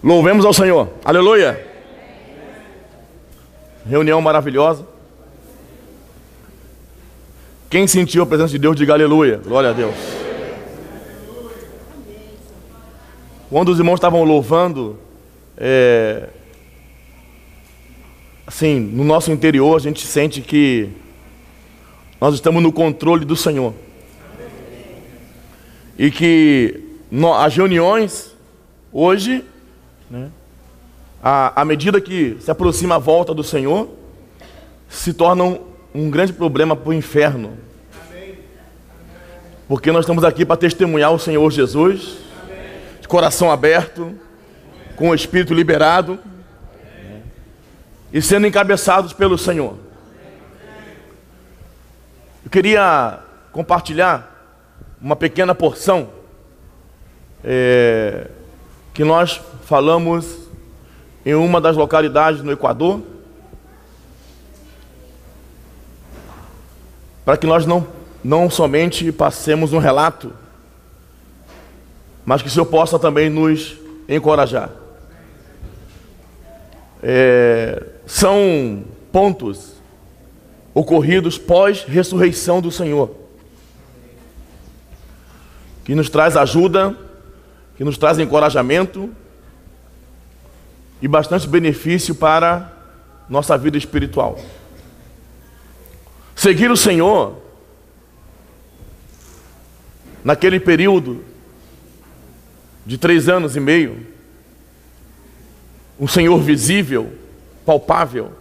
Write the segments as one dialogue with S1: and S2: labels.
S1: Louvemos ao Senhor. Aleluia. Reunião maravilhosa. Quem sentiu a presença de Deus, diga aleluia. Glória a Deus. Quando os irmãos estavam louvando, assim, no nosso interior a gente sente que nós estamos no controle do Senhor. E que as reuniões hoje, né, à medida que se aproxima a volta do Senhor, se tornam um grande problema para o inferno. Porque nós estamos aqui para testemunhar o Senhor Jesus, de coração aberto, com o espírito liberado e sendo encabeçados pelo Senhor. Eu queria compartilhar uma pequena porção que nós falamos em uma das localidades no Equador, para que nós não somente passemos um relato, mas que o Senhor possa também nos encorajar. São pontos ocorridos pós-ressurreição do Senhor, que nos traz ajuda, que nos traz encorajamento e bastante benefício para nossa vida espiritual. Seguir o Senhor naquele período de 3 anos e meio, um Senhor visível, palpável,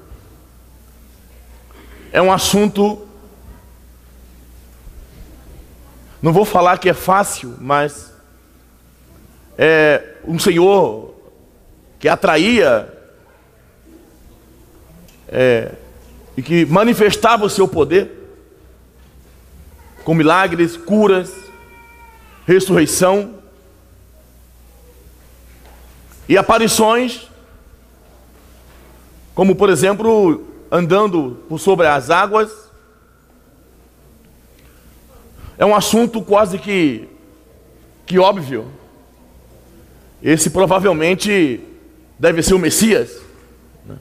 S1: é um assunto, não vou falar que é fácil, mas é um Senhor que atraía e que manifestava o seu poder com milagres, curas, ressurreição e aparições, como por exemplo andando por sobre as águas. É um assunto quase que óbvio. Esse provavelmente deve ser o Messias, né?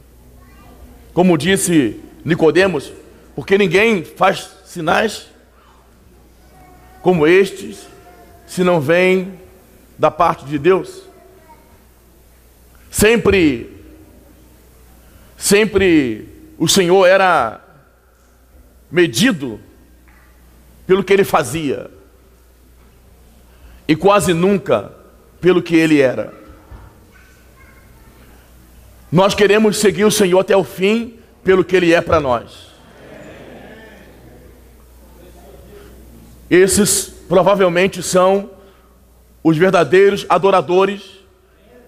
S1: Como disse Nicodemos, porque ninguém faz sinais como estes se não vem da parte de Deus. Sempre o Senhor era medido pelo que ele fazia e quase nunca pelo que ele era. Nós queremos seguir o Senhor até o fim pelo que ele é para nós. Esses provavelmente são os verdadeiros adoradores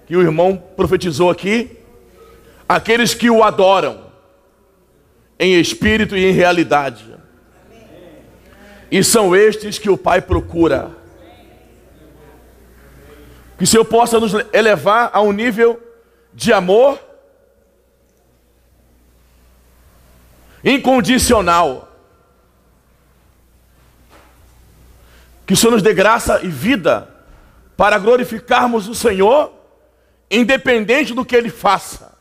S1: que o irmão profetizou aqui, aqueles que o adoram em espírito e em realidade. E são estes que o Pai procura. Que o Senhor possa nos elevar a um nível de amor incondicional. Que o Senhor nos dê graça e vida para glorificarmos o Senhor, independente do que Ele faça,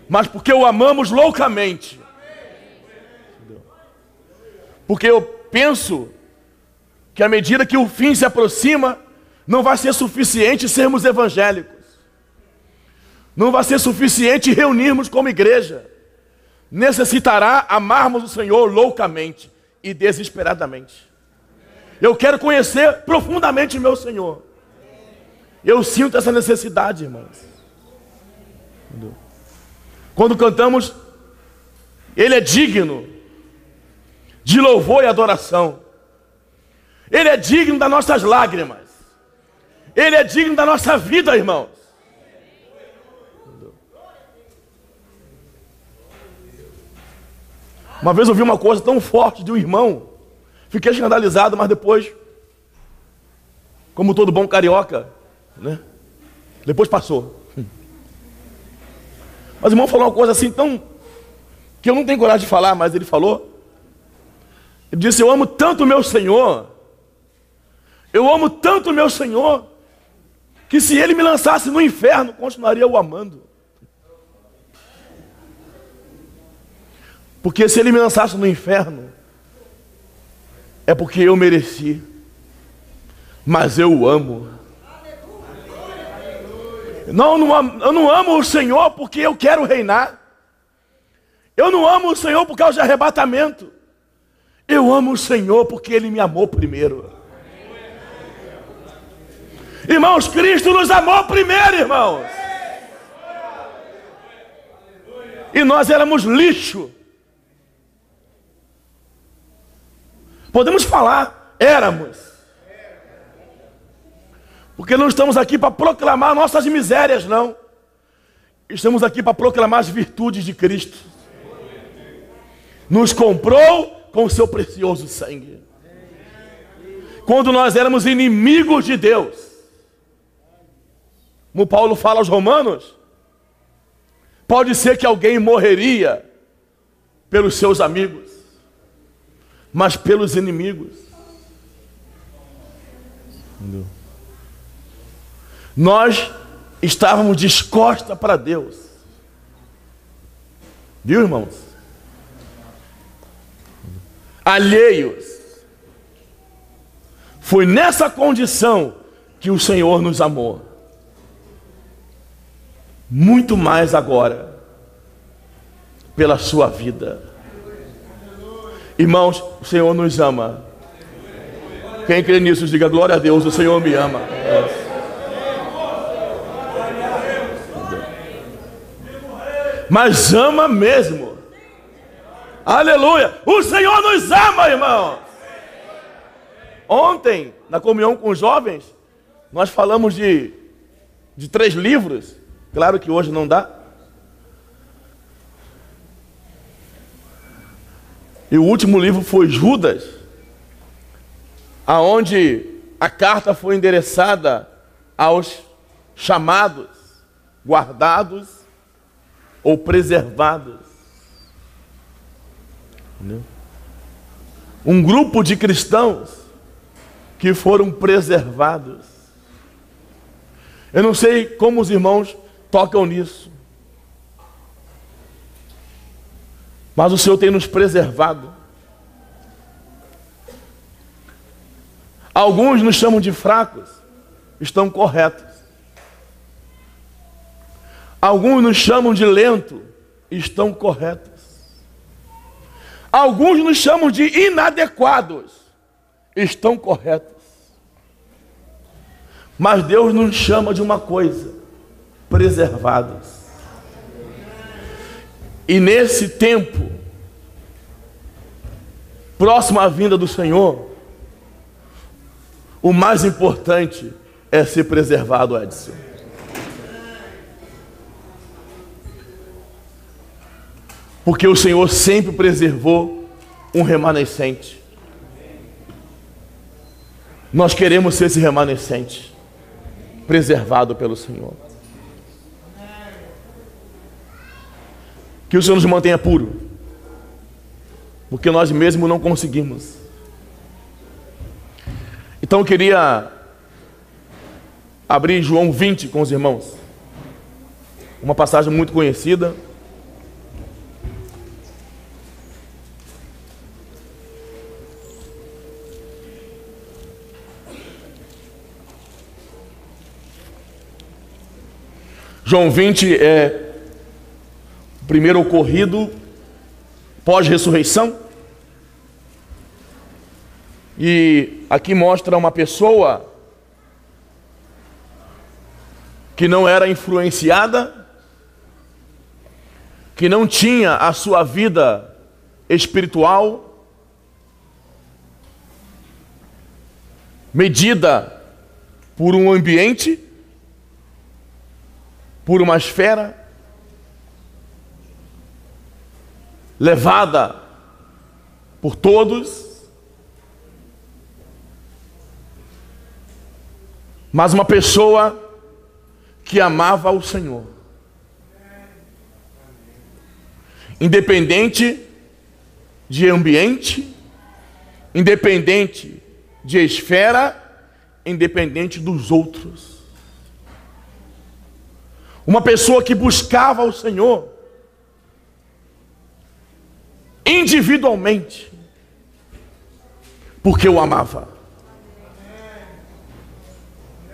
S1: mas porque o amamos loucamente. Porque eu penso que à medida que o fim se aproxima, não vai ser suficiente sermos evangélicos. Não vai ser suficiente reunirmos como igreja. Necessitará amarmos o Senhor loucamente e desesperadamente. Eu quero conhecer profundamente o meu Senhor. Eu sinto essa necessidade, irmãos. Quando cantamos, Ele é digno de louvor e adoração. Ele é digno das nossas lágrimas. Ele é digno da nossa vida, irmãos. Uma vez eu vi uma coisa tão forte de um irmão, fiquei escandalizado, mas depois, como todo bom carioca, né? Depois passou. Mas o irmão falou uma coisa assim tão, que eu não tenho coragem de falar, mas ele falou. Ele disse: eu amo tanto o meu Senhor, eu amo tanto o meu Senhor, que se ele me lançasse no inferno, continuaria o amando. Porque se ele me lançasse no inferno, é porque eu mereci. Mas eu o amo. Não, eu não amo o Senhor porque eu quero reinar. Eu não amo o Senhor por causa de arrebatamento. Eu amo o Senhor porque Ele me amou primeiro. Irmãos, Cristo nos amou primeiro, irmãos. E nós éramos lixo. Podemos falar, éramos. Porque não estamos aqui para proclamar nossas misérias, não. Estamos aqui para proclamar as virtudes de Cristo. Nos comprou com o seu precioso sangue. Quando nós éramos inimigos de Deus, como Paulo fala aos Romanos, pode ser que alguém morreria pelos seus amigos, mas pelos inimigos. Nós estávamos de costas para Deus. Viu, irmãos? Alheios. Foi nessa condição que o Senhor nos amou. Muito mais agora, pela sua vida. Irmãos, o Senhor nos ama. Quem crê nisso, diga glória a Deus, o Senhor me ama. Mas ama mesmo. Aleluia. O Senhor nos ama, irmão. Ontem, na comunhão com os jovens, nós falamos de 3 livros. Claro que hoje não dá. E o último livro foi Judas, aonde a carta foi endereçada aos chamados, guardados ou preservados. Entendeu? Um grupo de cristãos que foram preservados. Eu não sei como os irmãos tocam nisso, mas o Senhor tem nos preservado. Alguns nos chamam de fracos, estão corretos. Alguns nos chamam de lento, estão corretos. Alguns nos chamam de inadequados, estão corretos. Mas Deus nos chama de uma coisa: preservados. E nesse tempo, próximo à vinda do Senhor, o mais importante é ser preservado, Edson. Porque o Senhor sempre preservou um remanescente. Nós queremos ser esse remanescente, preservado pelo Senhor. Que o Senhor nos mantenha puro, porque nós mesmos não conseguimos. Então eu queria abrir João 20 com os irmãos. Uma passagem muito conhecida. João 20 é o primeiro ocorrido pós-ressurreição. E aqui mostra uma pessoa que não era influenciada, que não tinha a sua vida espiritual medida por um ambiente, por uma esfera, levada por todos, mas uma pessoa que amava o Senhor, independente de ambiente, independente de esfera, independente dos outros. Uma pessoa que buscava o Senhor individualmente, porque o amava.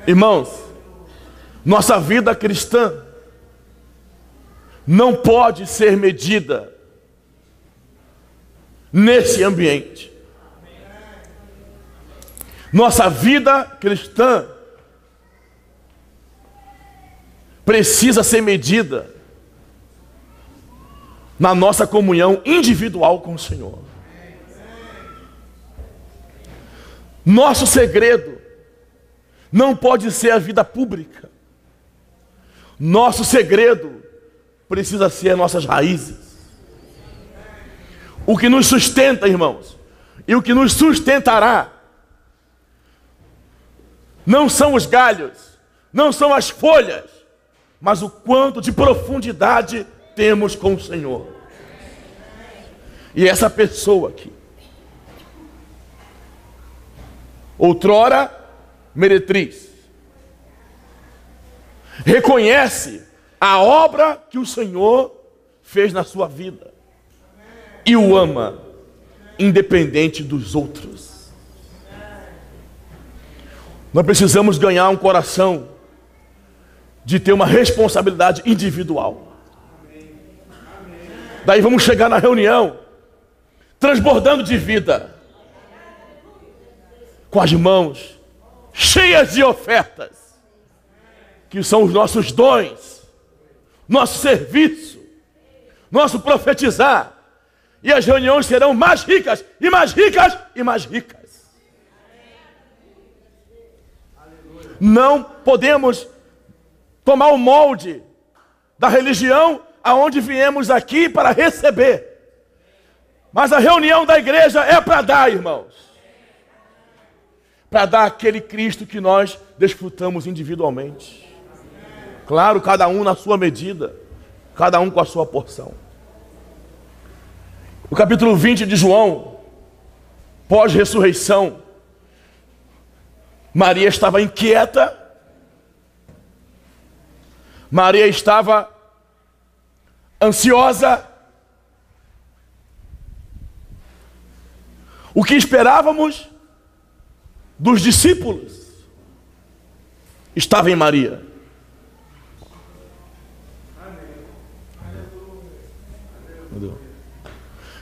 S1: Irmãos, nossa vida cristã não pode ser medida nesse ambiente. Nossa vida cristã precisa ser medida na nossa comunhão individual com o Senhor. Nosso segredo não pode ser a vida pública. Nosso segredo precisa ser as nossas raízes. O que nos sustenta, irmãos, e o que nos sustentará, não são os galhos, não são as folhas, mas o quanto de profundidade temos com o Senhor. E essa pessoa aqui, outrora meretriz, reconhece a obra que o Senhor fez na sua vida e o ama, independente dos outros. Nós precisamos ganhar um coração de ter uma responsabilidade individual. Daí vamos chegar na reunião transbordando de vida, com as mãos cheias de ofertas, que são os nossos dons, nosso serviço, nosso profetizar, e as reuniões serão mais ricas, e mais ricas, e mais ricas. Não podemos tomar o molde da religião aonde viemos aqui para receber. Mas a reunião da igreja é para dar, irmãos. Para dar aquele Cristo que nós desfrutamos individualmente. Claro, cada um na sua medida, cada um com a sua porção. O capítulo 20 de João, pós-ressurreição, Maria estava inquieta, Maria estava ansiosa. O que esperávamos dos discípulos estava em Maria.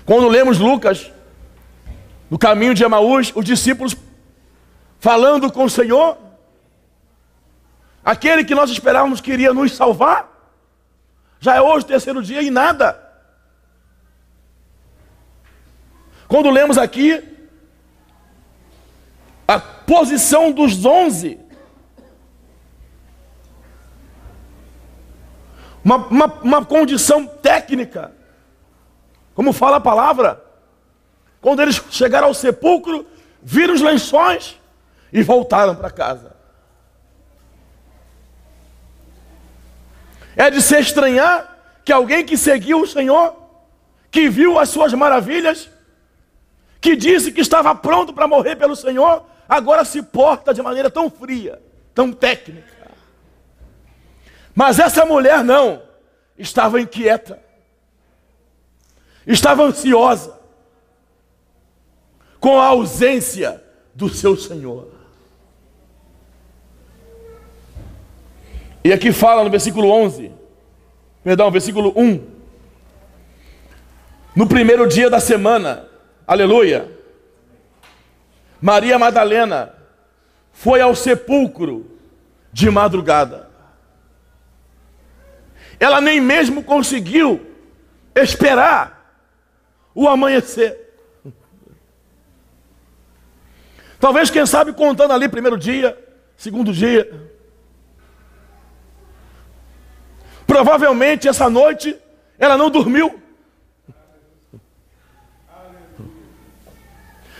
S1: Quando lemos Lucas, no caminho de Emaús, os discípulos falando com o Senhor, aquele que nós esperávamos que iria nos salvar, já é hoje o terceiro dia e nada. Quando lemos aqui a posição dos 11, uma condição técnica, como fala a palavra, quando eles chegaram ao sepulcro, viram os lençóis e voltaram para casa. É de se estranhar que alguém que seguiu o Senhor, que viu as suas maravilhas, que disse que estava pronto para morrer pelo Senhor, agora se porta de maneira tão fria, tão técnica. Mas essa mulher não, estava inquieta, estava ansiosa com a ausência do seu Senhor. E aqui fala no versículo 1, no primeiro dia da semana, aleluia, Maria Madalena foi ao sepulcro de madrugada. Ela nem mesmo conseguiu esperar o amanhecer. Talvez, quem sabe, contando ali primeiro dia, segundo dia. Provavelmente essa noite ela não dormiu.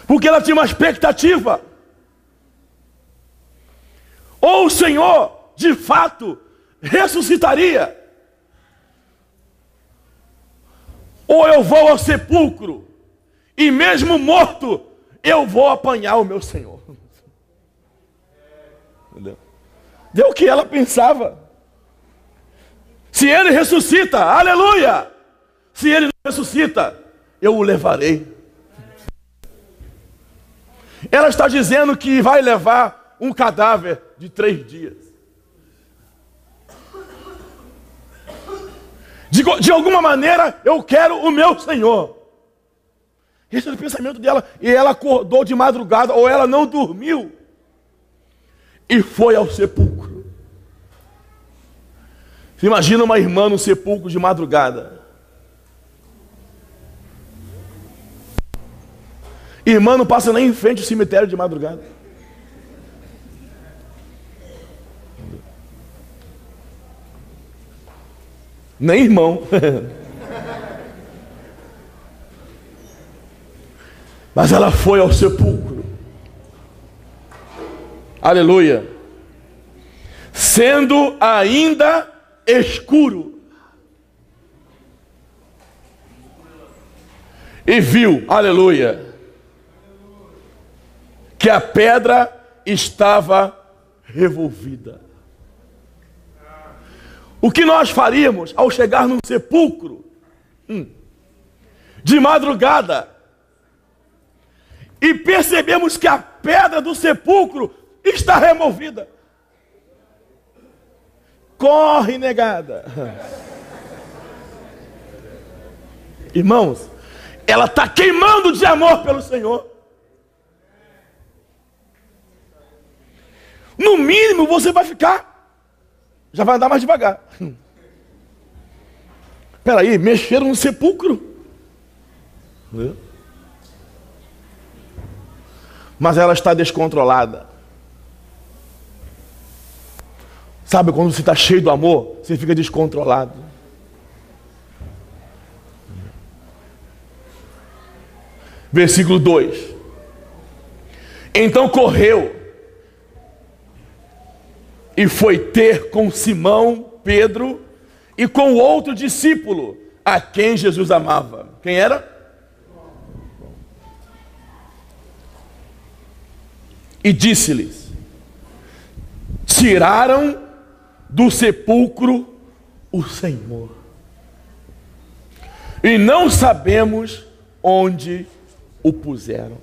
S1: Porque ela tinha uma expectativa. Ou o Senhor, de fato, ressuscitaria. Ou eu vou ao sepulcro e mesmo morto, eu vou apanhar o meu Senhor. Entendeu? Deu o que ela pensava. Se ele ressuscita, aleluia! Se ele não ressuscita, eu o levarei. Ela está dizendo que vai levar um cadáver de 3 dias. De alguma maneira, eu quero o meu Senhor. Esse é o pensamento dela. E ela acordou de madrugada, ou ela não dormiu, e foi ao sepulcro. Você imagina uma irmã no sepulcro de madrugada. Irmã não passa nem em frente ao cemitério de madrugada. Nem irmão. Mas ela foi ao sepulcro. Aleluia. Sendo ainda escuro. E viu, aleluia, que a pedra estava revolvida. O que nós faríamos ao chegar num sepulcro de madrugada e percebemos que a pedra do sepulcro está removida? Corre, negada. Irmãos, ela está queimando de amor pelo Senhor. No mínimo você vai ficar, já vai andar mais devagar. Espera aí, mexeram no sepulcro. Mas ela está descontrolada. Sabe quando você está cheio do amor, você fica descontrolado. Versículo 2. Então correu e foi ter com Simão, Pedro e com o outro discípulo a quem Jesus amava. Quem era? E disse-lhes: tiraram do sepulcro o Senhor, e não sabemos onde o puseram.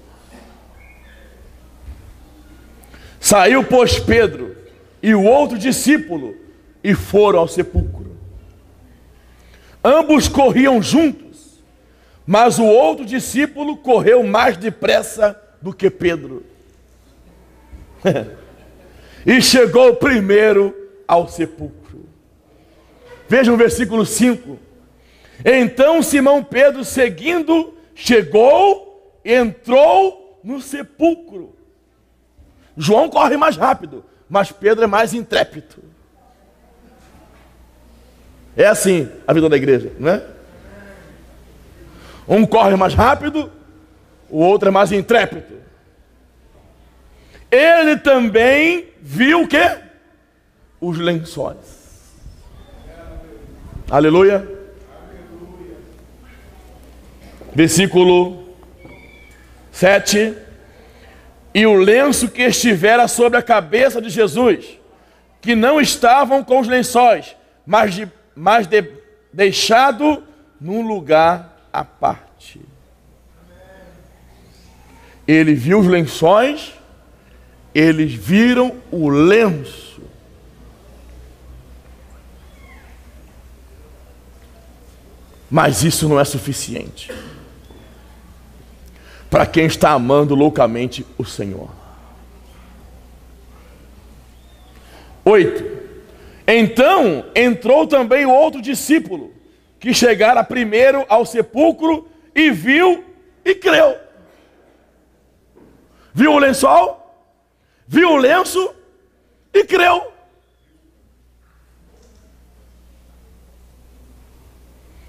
S1: Saiu, pois, Pedro e o outro discípulo e foram ao sepulcro. Ambos corriam juntos, mas o outro discípulo correu mais depressa do que Pedro. E chegou primeiro ao sepulcro. Vejam o versículo 5. Então Simão Pedro, seguindo, chegou, entrou no sepulcro. João corre mais rápido, mas Pedro é mais intrépido. É assim a vida da igreja, não é? Um corre mais rápido, o outro é mais intrépido. Ele também viu o quê? Os lençóis. Aleluia. Versículo 7. E o lenço que estivera sobre a cabeça de Jesus, que não estavam com os lençóis, mas deixado num lugar à parte. Ele viu os lençóis, eles viram o lenço. Mas isso não é suficiente para quem está amando loucamente o Senhor. 8. Então entrou também o outro discípulo, que chegara primeiro ao sepulcro e viu e creu. Viu o lençol, viu o lenço e creu.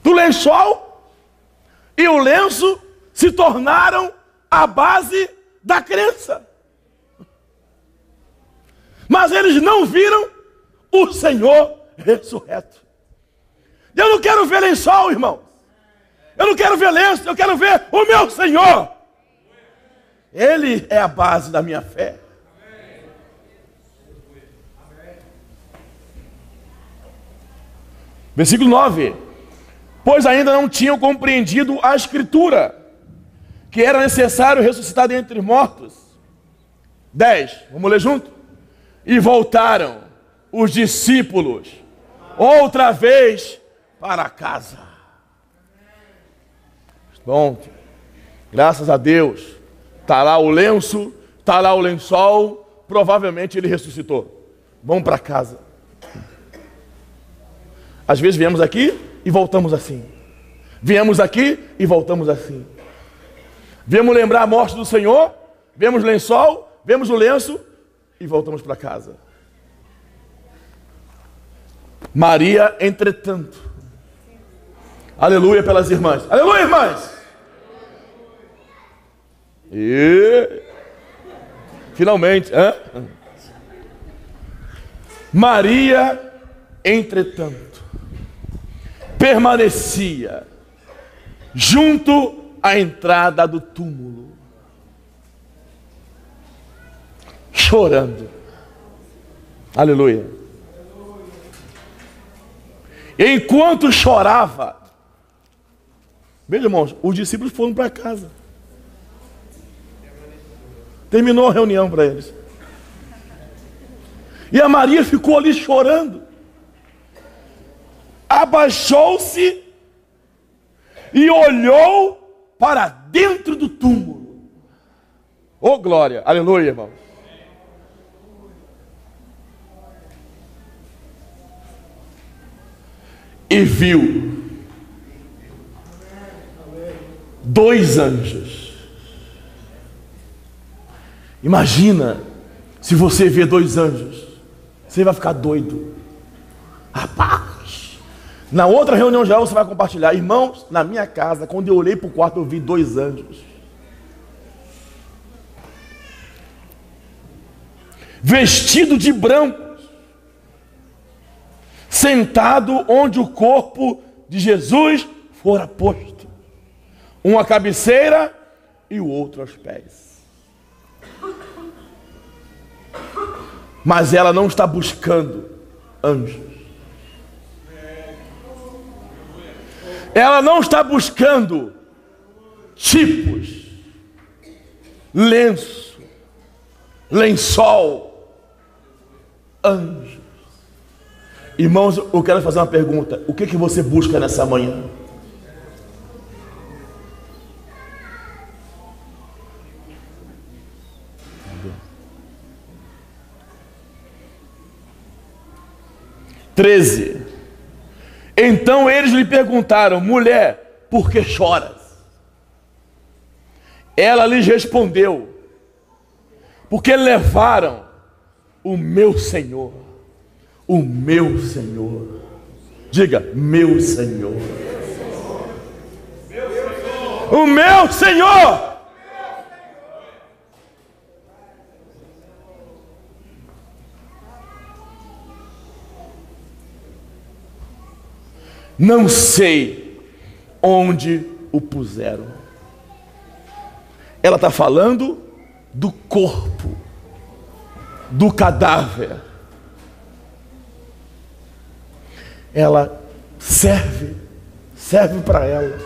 S1: O lençol e o lenço se tornaram a base da crença. Mas eles não viram o Senhor ressurreto. Eu não quero ver lençol, irmão. Eu não quero ver lenço, eu quero ver o meu Senhor. Ele é a base da minha fé. Versículo 9. Pois ainda não tinham compreendido a Escritura, que era necessário ressuscitar dentre os mortos. 10. Vamos ler junto? E voltaram os discípulos outra vez para casa. Bom, graças a Deus. Está lá o lenço, está lá o lençol. Provavelmente ele ressuscitou. Vamos para casa. Às vezes viemos aqui e voltamos assim. Viemos aqui e voltamos assim. Viemos lembrar a morte do Senhor, vemos o lençol, vemos o lenço e voltamos para casa. Maria, entretanto. Aleluia pelas irmãs. Aleluia, irmãs! E finalmente, Maria, entretanto, permanecia junto à entrada do túmulo, chorando. Aleluia. Enquanto chorava, veja, irmãos, os discípulos foram para casa. Terminou a reunião para eles. E a Maria ficou ali chorando. Abaixou-se e olhou para dentro do túmulo. Oh, glória! Aleluia, irmão. E viu 2 anjos. Imagina se você vê 2 anjos. Você vai ficar doido. Rapaz! Na outra reunião geral você vai compartilhar. Irmãos, na minha casa, quando eu olhei para o quarto, eu vi 2 anjos. Vestido de branco. Sentado onde o corpo de Jesus fora posto. Um à cabeceira e o outro aos pés. Mas ela não está buscando anjos. Ela não está buscando tipos, lenço, lençol, anjos. Irmãos, eu quero fazer uma pergunta. O que você busca nessa manhã? Então eles lhe perguntaram: mulher, por que choras? Ela lhes respondeu: porque levaram o meu Senhor. O meu Senhor. Diga, meu Senhor. O meu Senhor. Não sei onde o puseram. Ela está falando do corpo, do cadáver. Ela serve para ela.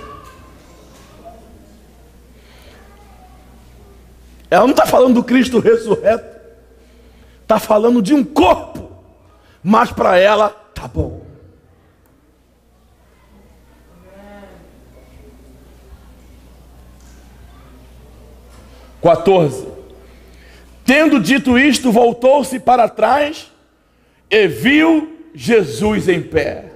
S1: Ela não está falando do Cristo ressurreto, está falando de um corpo, mas para ela tá bom. Tendo dito isto, voltou-se para trás e viu Jesus em pé,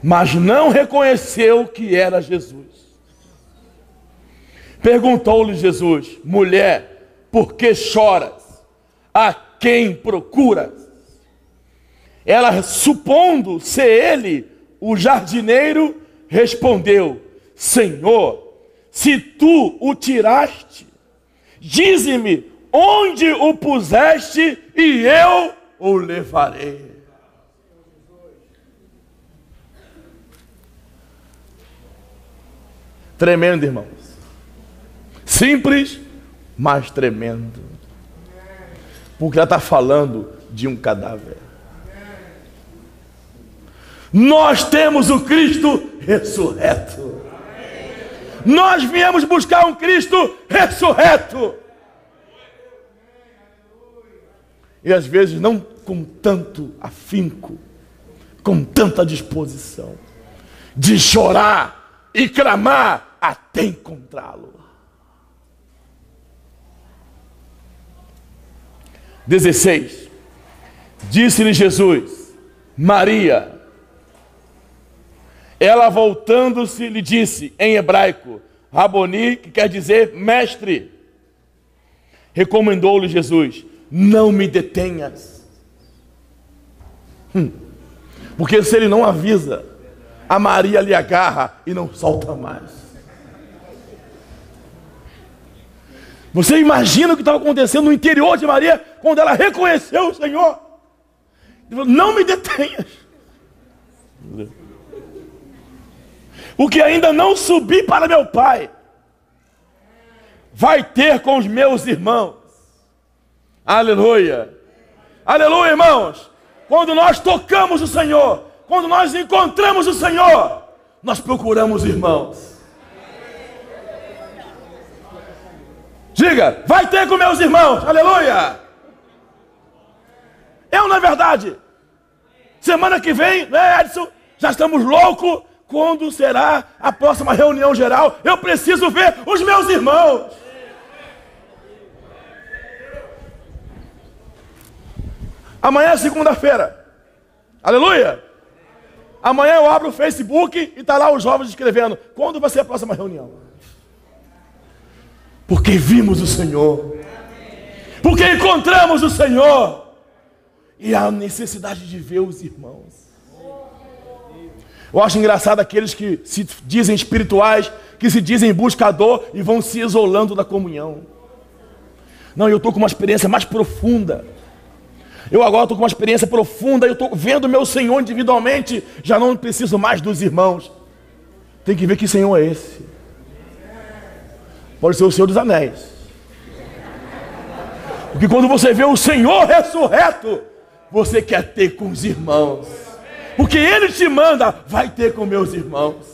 S1: mas não reconheceu que era Jesus. Perguntou-lhe Jesus: mulher, por que choras? A quem procuras? Ela, supondo ser ele o jardineiro, respondeu: Senhor, se tu o tiraste, dize-me onde o puseste e eu o levarei. Tremendo, irmãos. Simples, mas tremendo. Porque ela está falando de um cadáver. Nós temos o Cristo ressurreto. Nós viemos buscar um Cristo ressurreto. E às vezes não com tanto afinco, com tanta disposição, de chorar e clamar até encontrá-lo. 16. Disse-lhe Jesus: Maria. Ela, voltando-se, lhe disse em hebraico, Raboni, que quer dizer mestre. Recomendou-lhe Jesus: não me detenhas. Porque se ele não avisa, a Maria lhe agarra e não solta mais. Você imagina o que estava acontecendo no interior de Maria quando ela reconheceu o Senhor? Ele falou: não me detenhas. Porque ainda não subi para meu Pai, vai ter com os meus irmãos. Aleluia. Aleluia, irmãos. Quando nós tocamos o Senhor, quando nós encontramos o Senhor, nós procuramos irmãos. Diga: vai ter com meus irmãos. Aleluia. Eu, na verdade, semana que vem, né, Edson? Já estamos loucos. Quando será a próxima reunião geral? Eu preciso ver os meus irmãos. Amanhã é segunda-feira. Aleluia. Amanhã eu abro o Facebook e está lá os jovens escrevendo: quando vai ser a próxima reunião? Porque vimos o Senhor. Porque encontramos o Senhor. E há necessidade de ver os irmãos. Eu acho engraçado aqueles que se dizem espirituais, que se dizem buscador e vão se isolando da comunhão. Não, eu estou com uma experiência mais profunda. Eu agora estou com uma experiência profunda, eu estou vendo meu Senhor individualmente, já não preciso mais dos irmãos. Tem que ver que Senhor é esse. Pode ser o Senhor dos Anéis. Porque quando você vê o Senhor ressurreto, você quer ter com os irmãos. Porque Ele te manda, vai ter com meus irmãos.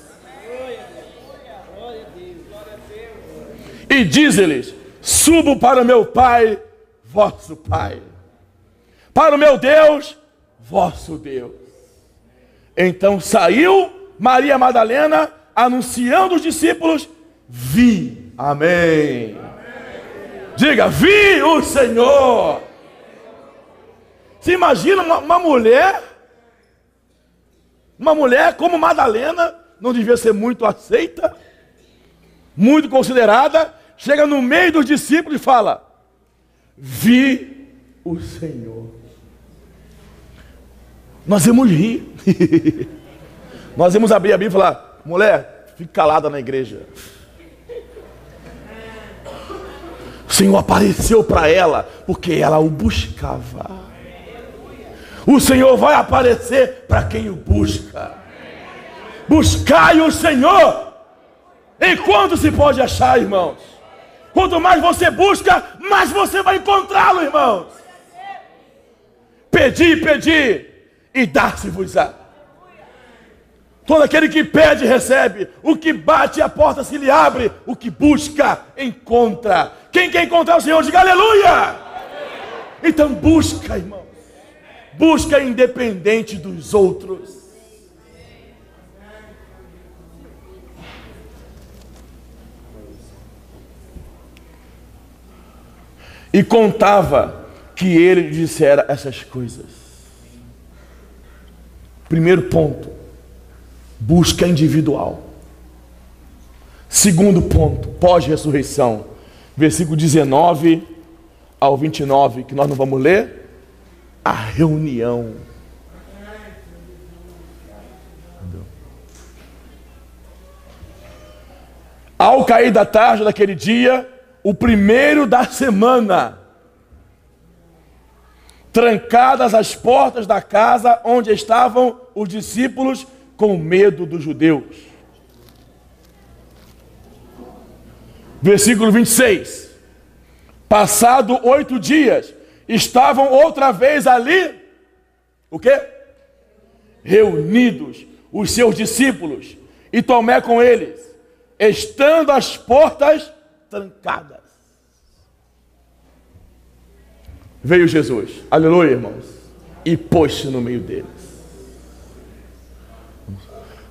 S1: E diz-lhes: subo para o meu Pai, vosso Pai, para o meu Deus, vosso Deus. Então saiu Maria Madalena, anunciando aos discípulos: vi, amém. Diga: vi o Senhor. Você imagina uma mulher como Madalena, não devia ser muito aceita, muito considerada, chega no meio dos discípulos e fala: vi o Senhor. Nós íamos rir. Nós íamos abrir a Bíblia e falar: mulher, fique calada na igreja. O Senhor apareceu para ela porque ela o buscava. O Senhor vai aparecer para quem o busca. Buscai o Senhor enquanto se pode achar, irmãos. Quanto mais você busca, mais você vai encontrá-lo, irmãos. Pedi, pedi, e dar-se-vos-á. Todo aquele que pede, recebe. O que bate, a porta se lhe abre. O que busca, encontra. Quem quer encontrar o Senhor, diga aleluia. Então busca, irmão. Busca independente dos outros. E contava que ele lhe dissera essas coisas. Primeiro ponto: busca individual. Segundo ponto, pós-ressurreição, versículo 19 ao 29, que nós não vamos ler. A reunião. Ao cair da tarde daquele dia, o primeiro da semana, trancadas as portas da casa onde estavam os discípulos com medo dos judeus. Versículo 26. Passado 8 dias, estavam outra vez ali, o quê? reunidos os seus discípulos e Tomé com eles, estando as portas trancadas. Veio Jesus, aleluia, irmãos, e pôs-se no meio deles.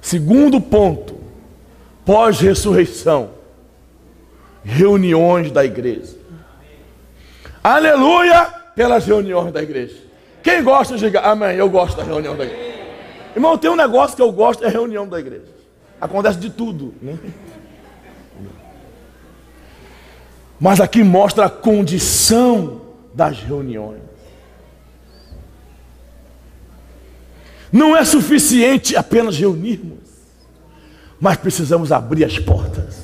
S1: Segundo ponto, pós-ressurreição, reuniões da igreja. Aleluia pelas reuniões da igreja. Quem gosta, diga amém. Eu gosto da reunião da igreja. Irmão, tem um negócio que eu gosto, é a reunião da igreja. Acontece de tudo, né? Mas aqui mostra a condição das reuniões. Não é suficiente apenas reunirmos, mas precisamos abrir as portas.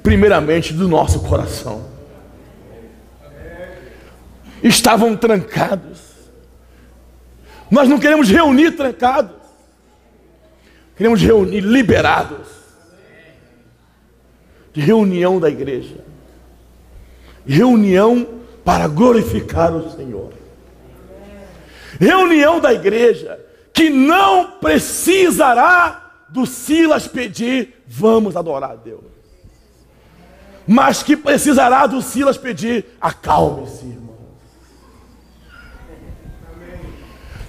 S1: Primeiramente do nosso coração. Estavam trancados. Nós não queremos reunir trancados. Queremos reunir liberados. De reunião da igreja. Reunião para glorificar o Senhor. Reunião da igreja que não precisará do Silas pedir, vamos adorar a Deus. Mas que precisará do Silas pedir, acalme-se, irmão.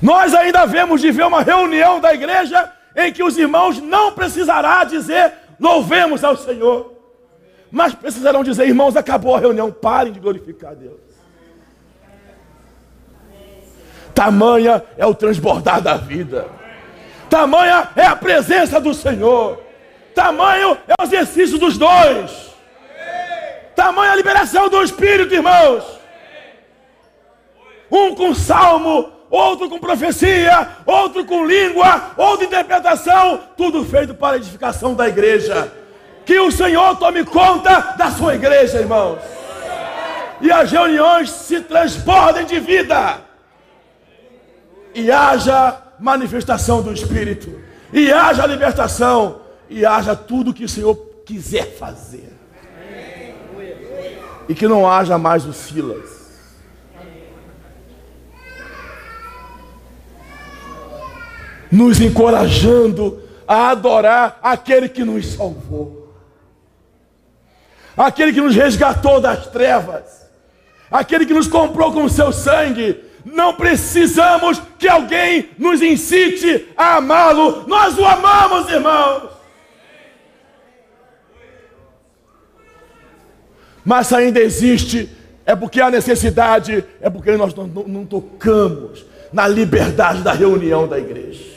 S1: Nós ainda vemos de ver uma reunião da igreja em que os irmãos não precisará dizer, louvemos ao Senhor. Mas precisarão dizer, irmãos, acabou a reunião, parem de glorificar a Deus. Tamanha é o transbordar da vida. Tamanha é a presença do Senhor. Tamanho é o exercício dos dons. Tamanha a liberação do Espírito, irmãos. Um com salmo, outro com profecia, outro com língua, outro interpretação, tudo feito para a edificação da igreja. Que o Senhor tome conta da sua igreja, irmãos. E as reuniões se transbordem de vida. E haja manifestação do Espírito. E haja libertação. E haja tudo que o Senhor quiser fazer. E que não haja mais o Silas. Nos encorajando a adorar aquele que nos salvou. Aquele que nos resgatou das trevas. Aquele que nos comprou com o seu sangue. Não precisamos que alguém nos incite a amá-lo. Nós o amamos, irmãos. Mas se ainda existe, é porque há necessidade, é porque nós não tocamos na liberdade da reunião da igreja.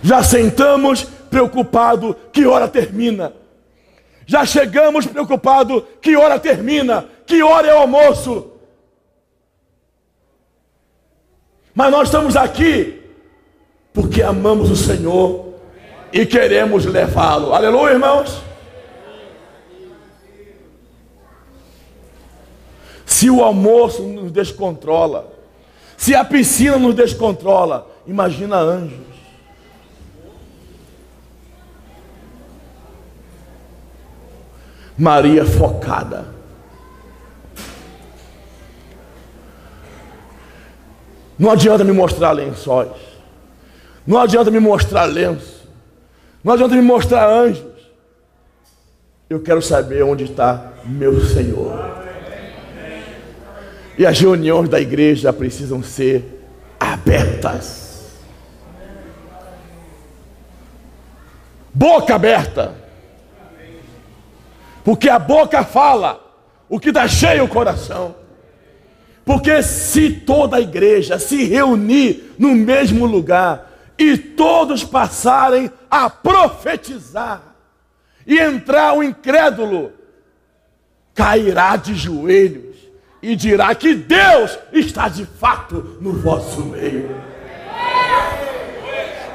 S1: Já sentamos preocupado que hora termina. Já chegamos preocupado que hora termina, que hora é o almoço. Mas nós estamos aqui porque amamos o Senhor e queremos levá-lo. Aleluia, irmãos. Se o almoço nos descontrola, se a piscina nos descontrola, imagina anjos. Maria focada. Não adianta me mostrar lençóis. Não adianta me mostrar lenço. Não adianta me mostrar anjos. Eu quero saber onde está meu Senhor. E as reuniões da igreja precisam ser abertas. Boca aberta. Porque a boca fala o que está cheio o coração. Porque se toda a igreja se reunir no mesmo lugar e todos passarem a profetizar e entrar o incrédulo, cairá de joelhos e dirá que Deus está de fato no vosso meio.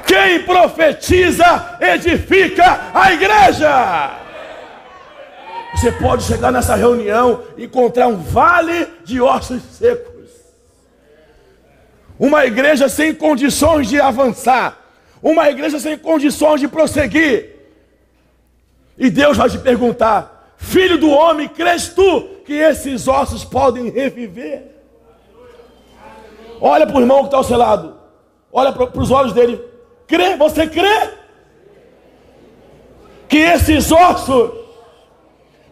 S1: Quem profetiza edifica a igreja. Você pode chegar nessa reunião e encontrar um vale de ossos secos. Uma igreja sem condições de avançar. Uma igreja sem condições de prosseguir. E Deus vai te perguntar: filho do homem, crês tu que esses ossos podem reviver? Olha para o irmão que está ao seu lado. Olha para os olhos dele. Crê? Você crê? Que esses ossos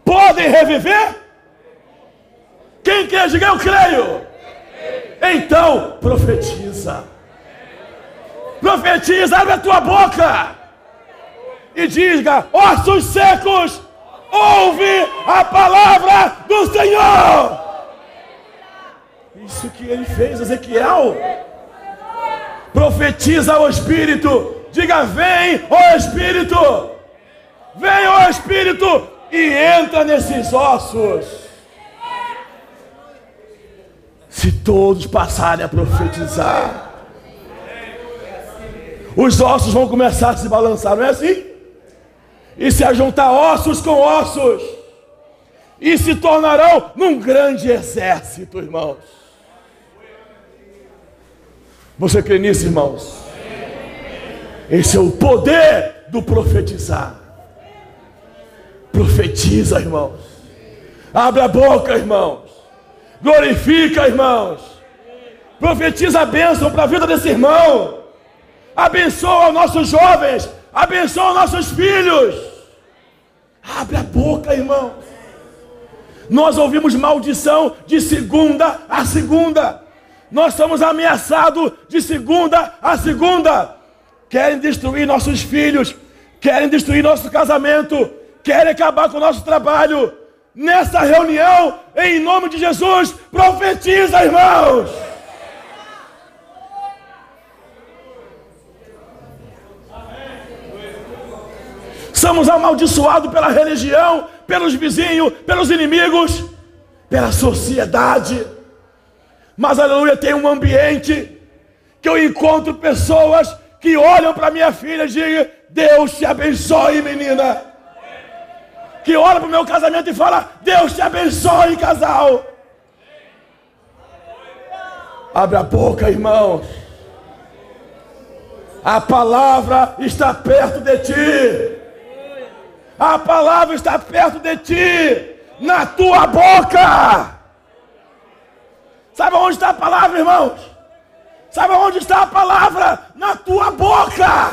S1: podem reviver? Quem crê, diga eu creio. Então, profetiza. Profetiza, abre a tua boca. E diga: ossos secos, ouve a palavra do Senhor. Isso que ele fez, Ezequiel. Profetiza ao Espírito. Diga: vem, ó Espírito. Vem, ó Espírito, e entra nesses ossos. Se todos passarem a profetizar, os ossos vão começar a se balançar, não é assim? E se ajuntar ossos com ossos, e se tornarão num grande exército, irmãos. Você crê nisso, irmãos? Esse é o poder do profetizar. Profetiza, irmãos. Abre a boca, irmãos. Glorifica, irmãos. Profetiza a bênção para a vida desse irmão. Abençoa os nossos jovens. Abençoa os nossos filhos. Abre a boca, irmãos. Nós ouvimos maldição de segunda a segunda. Nós somos ameaçados de segunda a segunda. Querem destruir nossos filhos. Querem destruir nosso casamento. Querem acabar com o nosso trabalho. Nessa reunião, em nome de Jesus, profetiza, irmãos. Somos amaldiçoados pela religião, pelos vizinhos, pelos inimigos, pela sociedade. Mas, aleluia, tem um ambiente que eu encontro pessoas que olham para minha filha e dizem: Deus te abençoe, menina. Que olha para o meu casamento e fala: Deus te abençoe, casal. Abre a boca, irmãos. A palavra está perto de ti. A palavra está perto de ti. Na tua boca. Sabe onde está a palavra, irmãos? Sabe onde está a palavra? Na tua boca.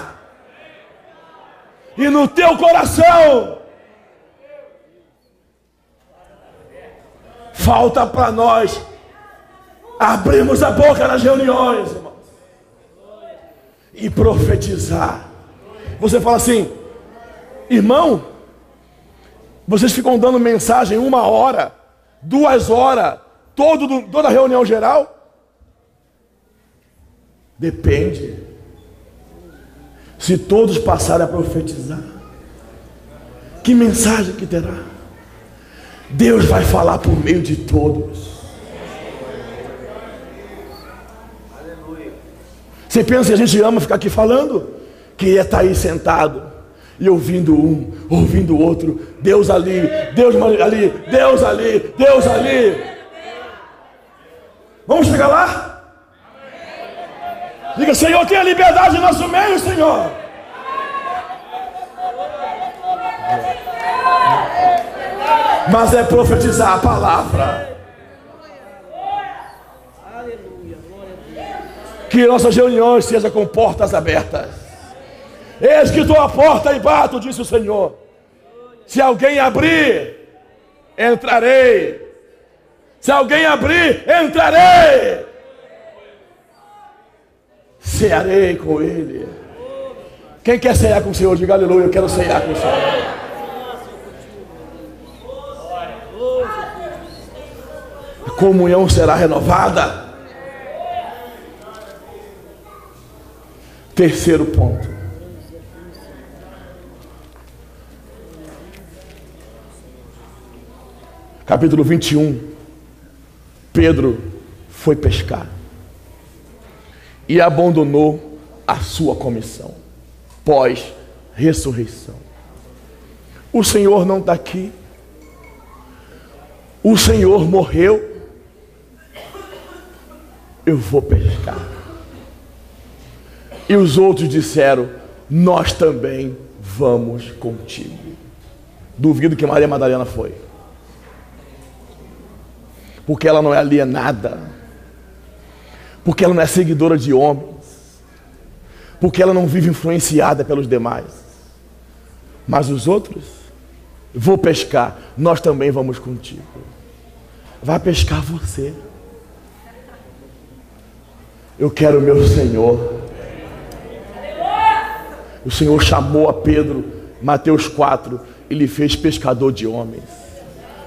S1: E no teu coração. Falta para nós abrirmos a boca nas reuniões, irmãos, e profetizar. Você fala assim: irmão, vocês ficam dando mensagem 1 hora, 2 horas, toda reunião geral? Depende. Se todos passarem a profetizar, que mensagem que terá? Deus vai falar por meio de todos. Você pensa que a gente ama ficar aqui falando? Queria estar aí sentado e ouvindo um, ouvindo o outro. Deus ali, Deus ali, Deus ali, Deus ali. Vamos chegar lá? Diga: Senhor, tenha liberdade em nosso meio, Senhor. Mas é profetizar a palavra. Que nossas reuniões sejam com portas abertas. Eis que estou à porta e bato, disse o Senhor. Se alguém abrir, entrarei. Se alguém abrir, entrarei. Cearei com ele. Quem quer cear com o Senhor? Diga aleluia, eu quero cear com o Senhor. A comunhão será renovada. Terceiro ponto. Capítulo 21. Pedro foi pescar e abandonou a sua comissão pós-ressurreição. O Senhor não está aqui. O Senhor morreu. Eu vou pescar. E os outros disseram: nós também vamos contigo. Duvido que Maria Madalena foi, porque ela não é alienada. porque ela não é seguidora de homens, porque ela não vive influenciada pelos demais. Mas os outros, vou pescar, nós também vamos contigo. Vai pescar você. Eu quero o meu Senhor. O Senhor chamou a Pedro, Mateus 4, e lhe fez pescador de homens.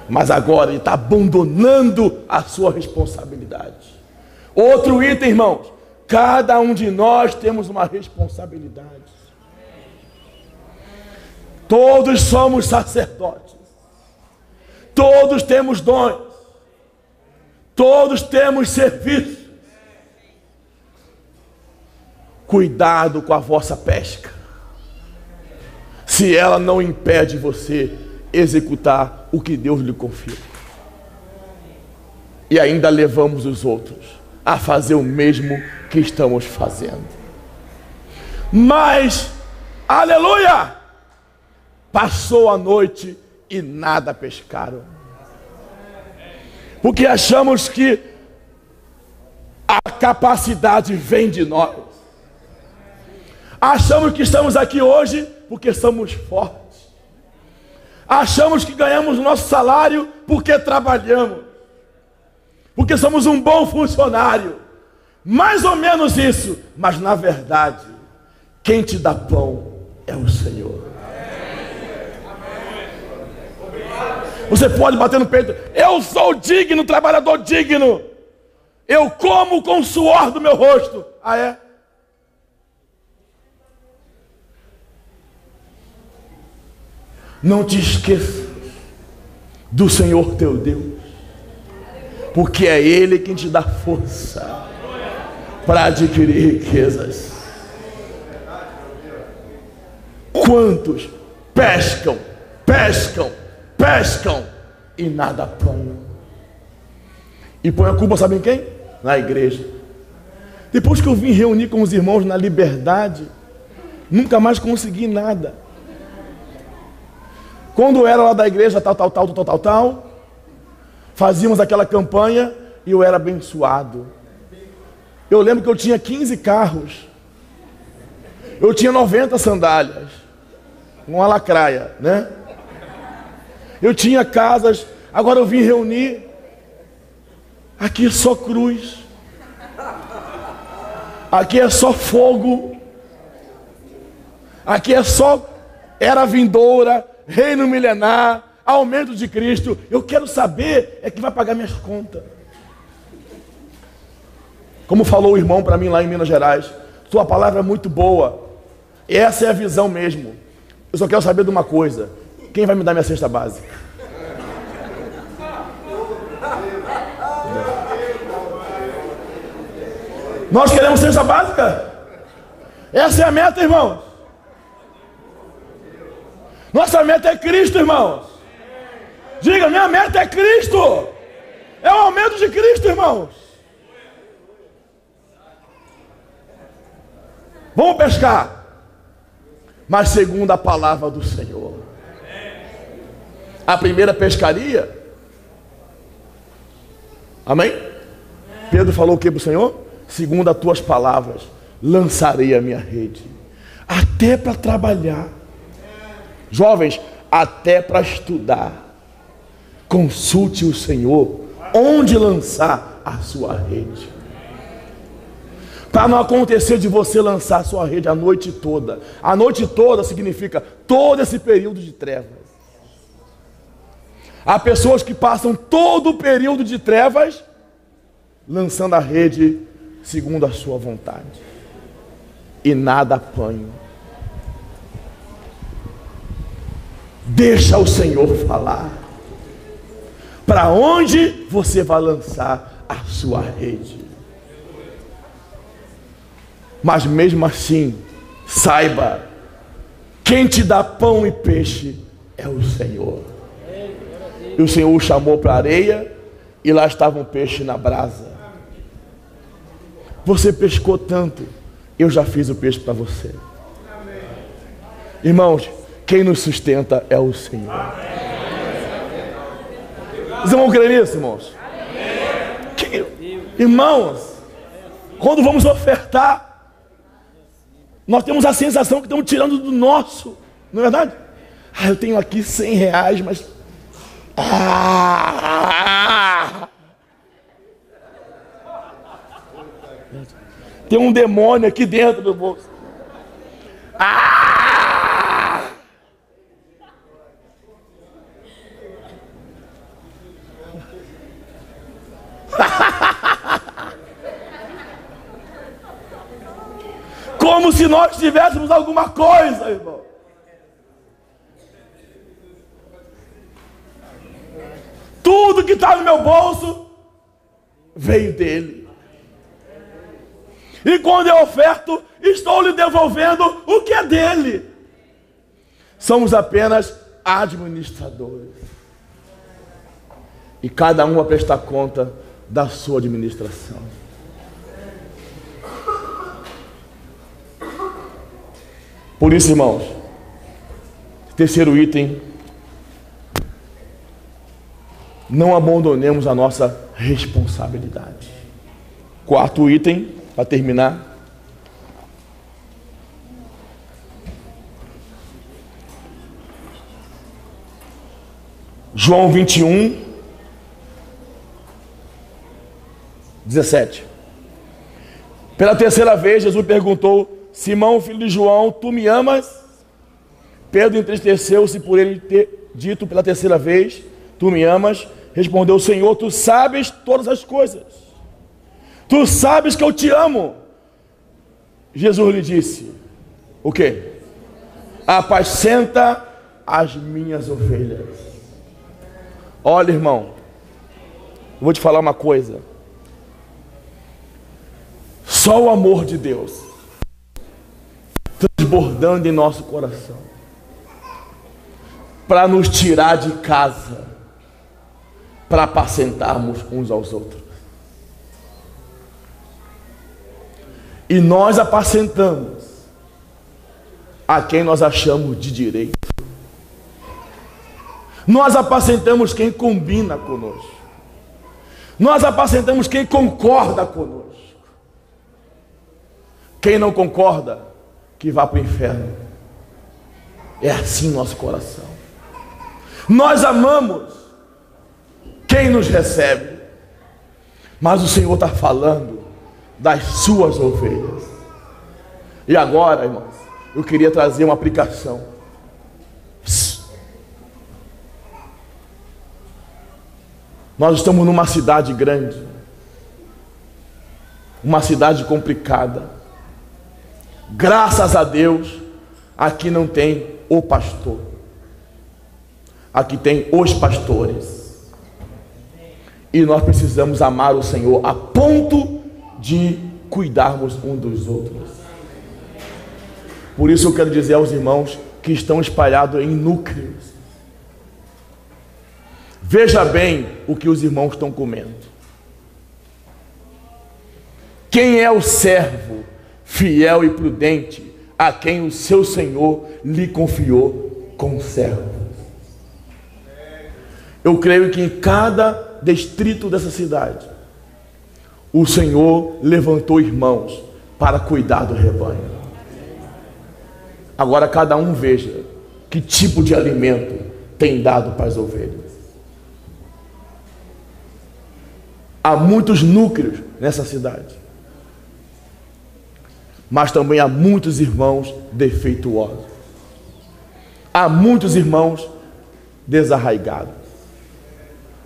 S1: Mas agora ele está abandonando a sua responsabilidade. Outro item, irmãos, cada um de nós temos uma responsabilidade. Todos somos sacerdotes. Todos temos dons. Todos temos serviço. Cuidado com a vossa pesca, se ela não impede você executar o que Deus lhe confia. E ainda levamos os outros a fazer o mesmo que estamos fazendo. Mas, aleluia, passou a noite e nada pescaram, porque achamos que a capacidade vem de nós. Achamos que estamos aqui hoje porque somos fortes. Achamos que ganhamos o nosso salário porque trabalhamos, porque somos um bom funcionário. Mais ou menos isso. Mas na verdade, quem te dá pão é o Senhor. Você pode bater no peito: eu sou digno, trabalhador digno. Eu como com o suor do meu rosto. Ah, é? Não te esqueça do Senhor teu Deus, porque é Ele quem te dá força para adquirir riquezas. Quantos pescam, pescam, pescam e nada apanham? E põe a culpa, sabe em quem? Na igreja. Depois que eu vim reunir com os irmãos na Liberdade, nunca mais consegui nada. Quando eu era lá da igreja, tal, fazíamos aquela campanha e eu era abençoado. Eu lembro que eu tinha 15 carros. Eu tinha 90 sandálias. Uma lacraia, né? Eu tinha casas. Agora eu vim reunir. Aqui é só cruz. Aqui é só fogo. Aqui é só era vindoura, reino milenar, aumento de Cristo. Eu quero saber é que vai pagar minhas contas. Como falou o irmão para mim lá em Minas Gerais, sua palavra é muito boa. Essa é a visão mesmo. Eu só quero saber de uma coisa: quem vai me dar minha cesta básica? Nós queremos cesta básica? Essa é a meta, irmãos. Nossa meta é Cristo, irmãos. Diga: minha meta é Cristo. É o aumento de Cristo, irmãos. Vamos pescar, mas segundo a palavra do Senhor. A primeira pescaria, amém? Pedro falou o que para o Senhor? Segundo as tuas palavras, lançarei a minha rede. Até para trabalhar. Jovens, até para estudar. Consulte o Senhor onde lançar a sua rede. Para não acontecer de você lançar a sua rede a noite toda. A noite toda significa todo esse período de trevas. Há pessoas que passam todo o período de trevas lançando a rede segundo a sua vontade e nada apanham. Deixa o Senhor falar. Para onde você vai lançar a sua rede? Mas mesmo assim, saiba, quem te dá pão e peixe é o Senhor. E o Senhor o chamou para a areia e lá estava um peixe na brasa. Você pescou tanto, eu já fiz o peixe para você. Irmãos, quem nos sustenta é o Senhor. Vocês vão crer nisso, irmãos? Irmãos, Quando vamos ofertar, nós temos a sensação que estamos tirando do nosso, não é verdade? Ah, eu tenho aqui R$100, mas... Tem um demônio aqui dentro do bolso. Como se nós tivéssemos alguma coisa, irmão. Tudo que está no meu bolso veio dele. E quando eu oferto, estou lhe devolvendo o que é dele. Somos apenas administradores. E cada um vai prestar conta da sua administração. Por isso, irmãos, terceiro item, não abandonemos a nossa responsabilidade. Quarto item, para terminar, João 21, 17. Pela terceira vez, Jesus perguntou: Simão, filho de João, tu me amas? Pedro entristeceu-se por ele ter dito pela terceira vez: tu me amas? Respondeu: Senhor, tu sabes todas as coisas. Tu sabes que eu te amo. Jesus lhe disse: o quê? Apacenta as minhas ovelhas. Olha, irmão, eu vou te falar uma coisa. Só o amor de Deus transbordando em nosso coração para nos tirar de casa, para apacentarmos uns aos outros. E nós apacentamos a quem nós achamos de direito. Nós apacentamos quem combina conosco. Nós apacentamos quem concorda conosco. Quem não concorda, que vá para o inferno. É assim nosso coração. Nós amamos quem nos recebe, mas o Senhor está falando das suas ovelhas. E agora, irmãos, eu queria trazer uma aplicação. Nós estamos numa cidade grande, uma cidade complicada. Graças a Deus, aqui não tem o pastor, aqui tem os pastores. E nós precisamos amar o Senhor a ponto de cuidarmos um dos outros. Por isso eu quero dizer aos irmãos que estão espalhados em núcleos: veja bem o que os irmãos estão comendo. Quem é o servo fiel e prudente a quem o seu Senhor lhe confiou como servo? Eu creio que em cada distrito dessa cidade o Senhor levantou irmãos para cuidar do rebanho. Agora cada um veja que tipo de alimento tem dado para as ovelhas. Há muitos núcleos nessa cidade, mas também há muitos irmãos defeituosos. Há muitos irmãos desarraigados.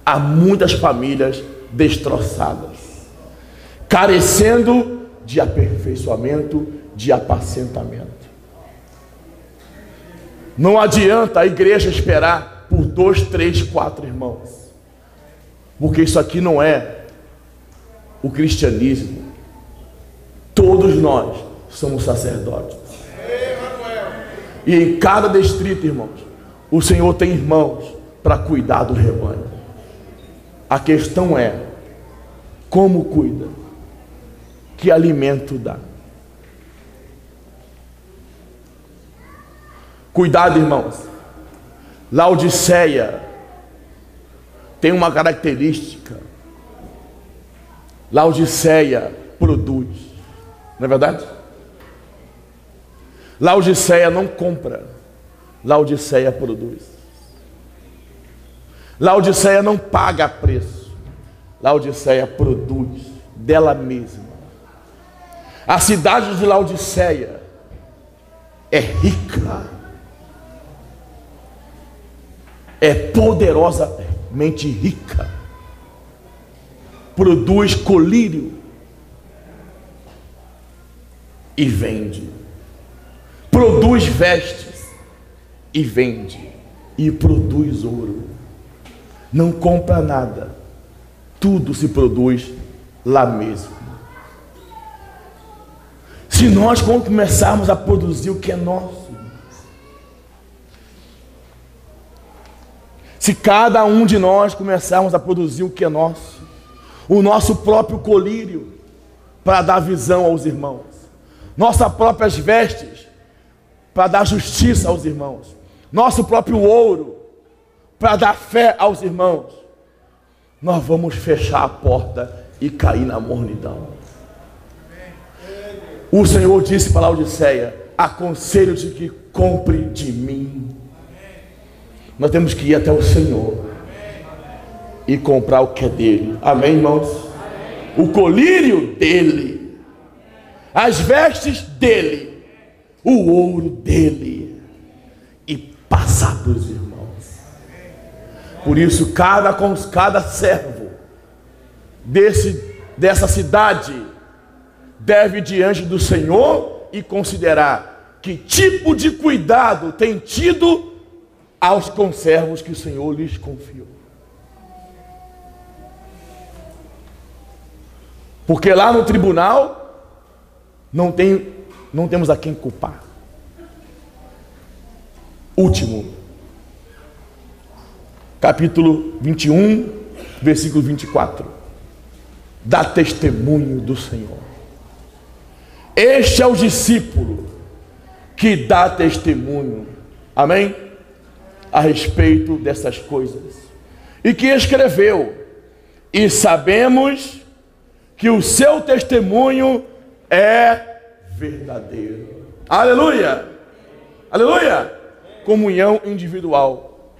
S1: Há muitas famílias destroçadas, carecendo de aperfeiçoamento, de apacentamento. Não adianta a igreja esperar por 2, 3, 4 irmãos, porque isso aqui não é o cristianismo. Todos nós somos sacerdotes. E em cada distrito, irmãos, o Senhor tem irmãos para cuidar do rebanho. A questão é: como cuida? Que alimento dá? Cuidado, irmãos. Laodiceia tem uma característica. Laodiceia produz. Não é verdade? Laodiceia não compra, Laodiceia produz. Laodiceia não paga preço, Laodiceia produz dela mesma. A cidade de Laodiceia é rica, é poderosamente rica, produz colírio e vende, produz vestes e vende, e produz ouro. Não compra nada, tudo se produz lá mesmo. Se nós começarmos a produzir o que é nosso, se cada um de nós começarmos a produzir o que é nosso, o nosso próprio colírio para dar visão aos irmãos, nossas próprias vestes para dar justiça aos irmãos, nosso próprio ouro para dar fé aos irmãos, nós vamos fechar a porta e cair na mornidão. O Senhor disse para Laodiceia: aconselho-te que compre de mim. Nós temos que ir até o Senhor e comprar o que é dele. Amém, irmãos? O colírio dele, as vestes dele, o ouro dele, e passar para os irmãos. Por isso, cada servo dessa cidade deve ir diante do Senhor e considerar que tipo de cuidado tem tido aos conservos que o Senhor lhes confiou. Porque lá no tribunal não temos a quem culpar. Último, capítulo 21, versículo 24. Dá testemunho do Senhor. Este é o discípulo que dá testemunho, amém? A respeito dessas coisas, e que escreveu, e sabemos que o seu testemunho é verdadeiro. Aleluia! Aleluia! Comunhão individual,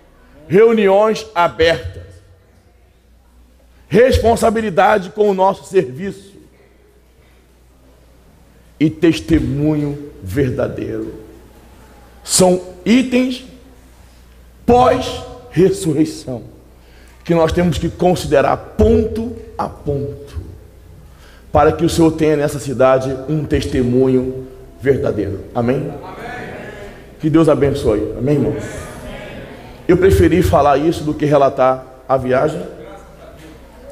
S1: reuniões abertas, responsabilidade com o nosso serviço e testemunho verdadeiro. São itens pós-ressurreição que nós temos que considerar ponto a ponto, para que o Senhor tenha nessa cidade um testemunho verdadeiro. Amém? Que Deus abençoe. Amém, irmãos? Eu preferi falar isso do que relatar a viagem,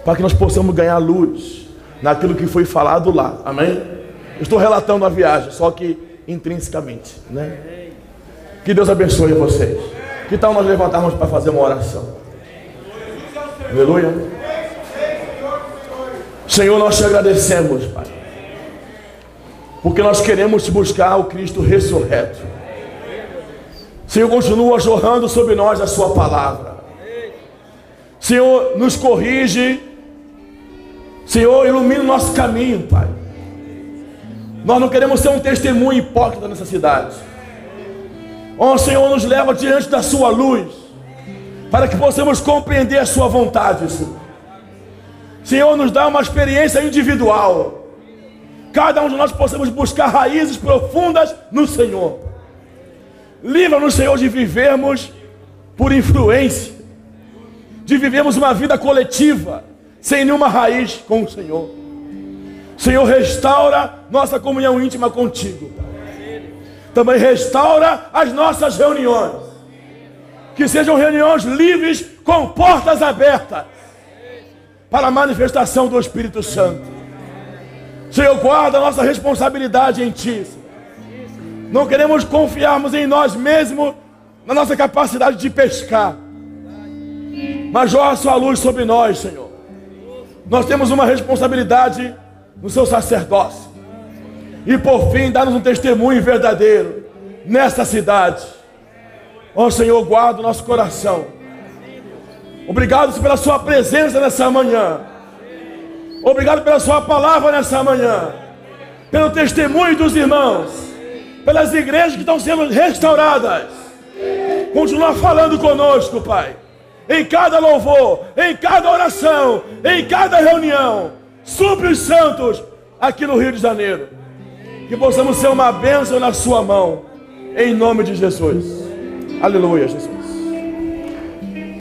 S1: para que nós possamos ganhar luz naquilo que foi falado lá. Amém? Eu estou relatando a viagem, só que intrinsecamente, né? Que Deus abençoe vocês. Que tal nós levantarmos para fazer uma oração? Aleluia. Senhor, nós te agradecemos, Pai, porque nós queremos te buscar, o Cristo ressurreto. Senhor, continua jorrando sobre nós a sua palavra. Senhor, nos corrige. Senhor, ilumina o nosso caminho, Pai. Nós não queremos ser um testemunho hipócrita nessa cidade. Ó Senhor, nos leva diante da sua luz, para que possamos compreender a sua vontade, Senhor. Senhor, nos dá uma experiência individual. Cada um de nós possamos buscar raízes profundas no Senhor. Livra-nos, Senhor, de vivermos por influência, de vivermos uma vida coletiva, sem nenhuma raiz com o Senhor. Senhor, restaura nossa comunhão íntima contigo. Também restaura as nossas reuniões, que sejam reuniões livres, com portas abertas, para a manifestação do Espírito Santo. Senhor, guarda a nossa responsabilidade em Ti. Não queremos confiarmos em nós mesmos, na nossa capacidade de pescar, mas joga a sua luz sobre nós, Senhor. Nós temos uma responsabilidade no seu sacerdócio, e por fim, dá-nos um testemunho verdadeiro nessa cidade. Ó Senhor, guarda o nosso coração. Obrigado pela sua presença nessa manhã. Obrigado pela sua palavra nessa manhã, pelo testemunho dos irmãos, pelas igrejas que estão sendo restauradas. Continua falando conosco, Pai, em cada louvor, em cada oração, em cada reunião. Supre os santos aqui no Rio de Janeiro, que possamos ser uma bênção na sua mão, em nome de Jesus. Aleluia, Jesus.